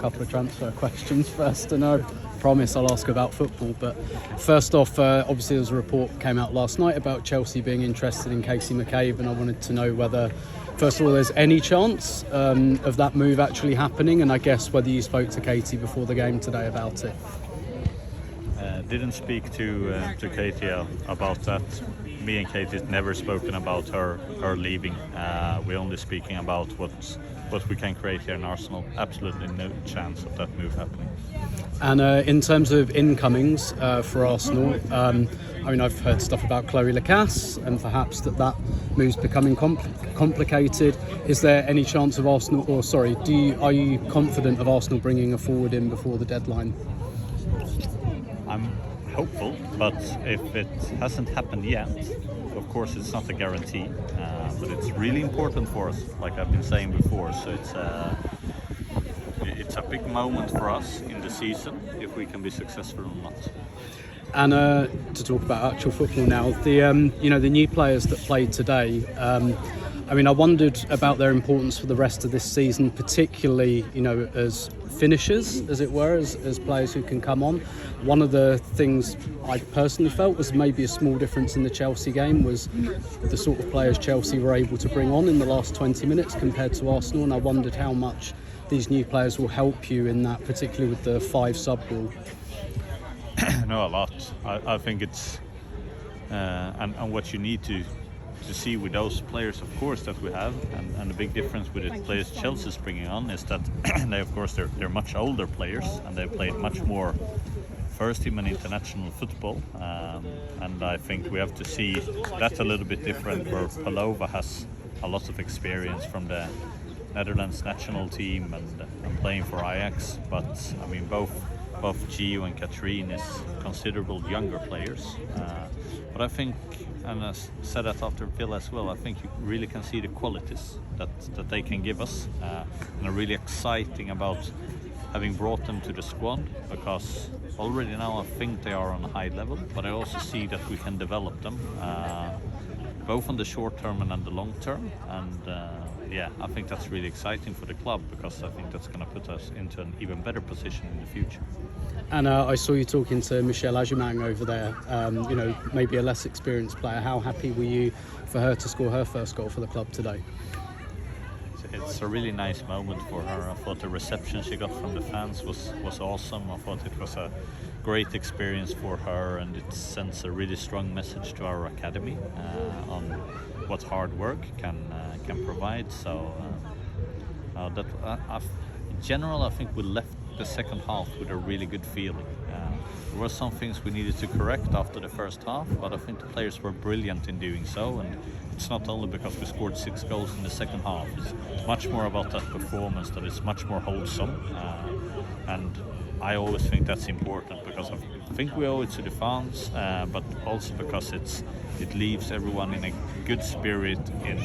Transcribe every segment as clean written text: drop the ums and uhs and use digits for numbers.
couple of transfer questions first, and I promise I'll ask about football. But first off, obviously there's a report came out last night about Chelsea being interested in Katie McCabe, and I wanted to know whether, first of all, there's any chance of that move actually happening, and I guess whether you spoke to Katie before the game today about it. Didn't speak to Katie about that. Me and Katie's never spoken about her leaving. We're only speaking about what we can create here in Arsenal. Absolutely no chance of that move happening. And in terms of incomings for Arsenal, I mean, I've heard stuff about Chloe Lacasse, and perhaps that move's becoming complicated. Is there any chance of Arsenal, are you confident of Arsenal bringing a forward in before the deadline? I'm hopeful, but if it hasn't happened yet, of course it's not a guarantee, but it's really important for us, like I've been saying before. So it's a big moment for us in the season if we can be successful or not. And to talk about actual football now, the new players that played today, I mean, I wondered about their importance for the rest of this season, particularly, as finishers, as it were, as players who can come on. One of the things I personally felt was maybe a small difference in the Chelsea game was the sort of players Chelsea were able to bring on in the last 20 minutes compared to Arsenal, and I wondered how much these new players will help you in that, particularly with the 5 sub rule. No, a lot. I think it's and what you need to see with those players, of course, that we have, and the big difference with the players Chelsea's bringing on is that they, of course, they're much older players, and they've played much more first team and international football, and I think we have to see that a little bit different, where Palova has a lot of experience from the Netherlands national team and playing for Ajax, but I mean both Gio and Katrine is considerable younger players, but I think, and I said that after Villa as well, I think you really can see the qualities that they can give us, and are really exciting about having brought them to the squad, because already now I think they are on a high level, but I also see that we can develop them both on the short term and on the long term, and I think that's really exciting for the club, because I think that's going to put us into an even better position in the future. And I saw you talking to Michelle Ajimang over there, maybe a less experienced player. How happy were you for her to score her first goal for the club today? It's a really nice moment for her. I thought the reception she got from the fans was awesome. I thought it was a great experience for her, and it sends a really strong message to our academy on what hard work can provide. So in general, I think we left the second half with a really good feeling. There were some things we needed to correct after the first half, but I think the players were brilliant in doing so, and it's not only because we scored 6 goals in the second half, it's much more about that performance, that it's much more wholesome, and I always think that's important, because I think we owe it to the fans, but also because it leaves everyone in a good spirit and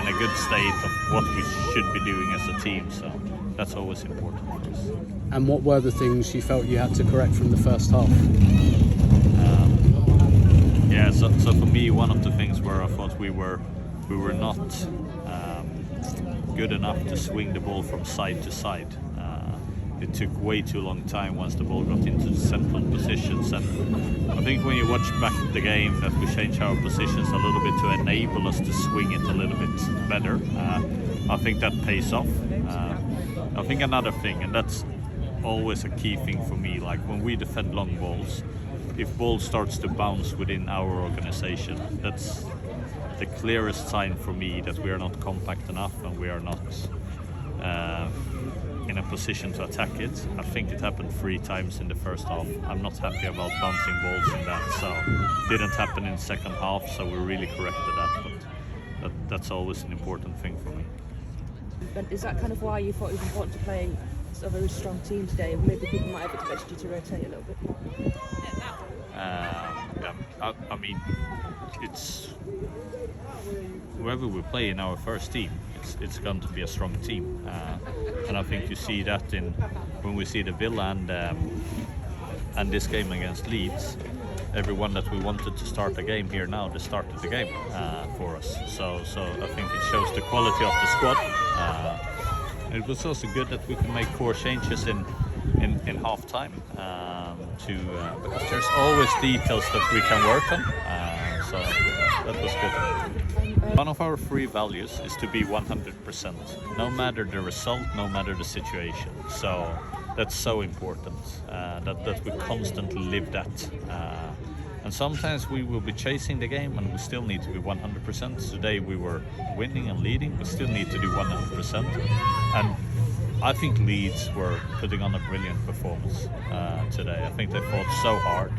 in a good state of what we should be doing as a team, so that's always important for us. And what were the things you felt you had to correct from the first half? So for me, one of the things where I thought we were not good enough to swing the ball from side to side. It took way too long time once the ball got into the central positions, and I think when you watch back the game that we changed our positions a little bit to enable us to swing it a little bit better. I think that pays off. I think another thing, and that's always a key thing for me, like when we defend long balls, if ball starts to bounce within our organization, that's the clearest sign for me that we are not compact enough and we are not in a position to attack it. I think it happened 3 times in the first half. I'm not happy about bouncing balls in that, so it didn't happen in the second half, so we really corrected that, but that's always an important thing for me. And is that kind of why you thought it was important to play a very strong team today? Maybe people might have expected you to rotate a little bit. I mean, it's whoever we play in our first team, it's going to be a strong team, and I think you see that when we see the Villa and this game against Leeds. Everyone that we wanted to start the game here now, they started the game for us. So I think it shows the quality of the squad. It was also good that we could make 4 changes in half time because there's always details that we can work on. So that was good. One of our 3 values is to be 100%, no matter the result, no matter the situation. So that's so important that we constantly live that. And sometimes we will be chasing the game and we still need to be 100%. Today we were winning and leading, we still need to do 100%. And I think Leeds were putting on a brilliant performance today. I think they fought so hard.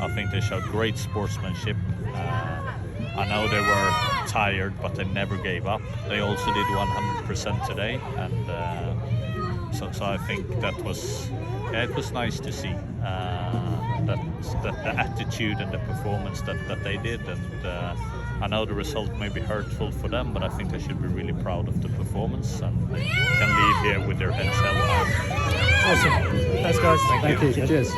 I think they showed great sportsmanship. I know they were tired, but they never gave up. They also did 100% today, and so I think that was it was nice to see that the attitude and the performance that they did. And I know the result may be hurtful for them, but I think they should be really proud of the performance, and they can leave here with their heads held high. Awesome. Thanks, guys. Thank you. Cheers.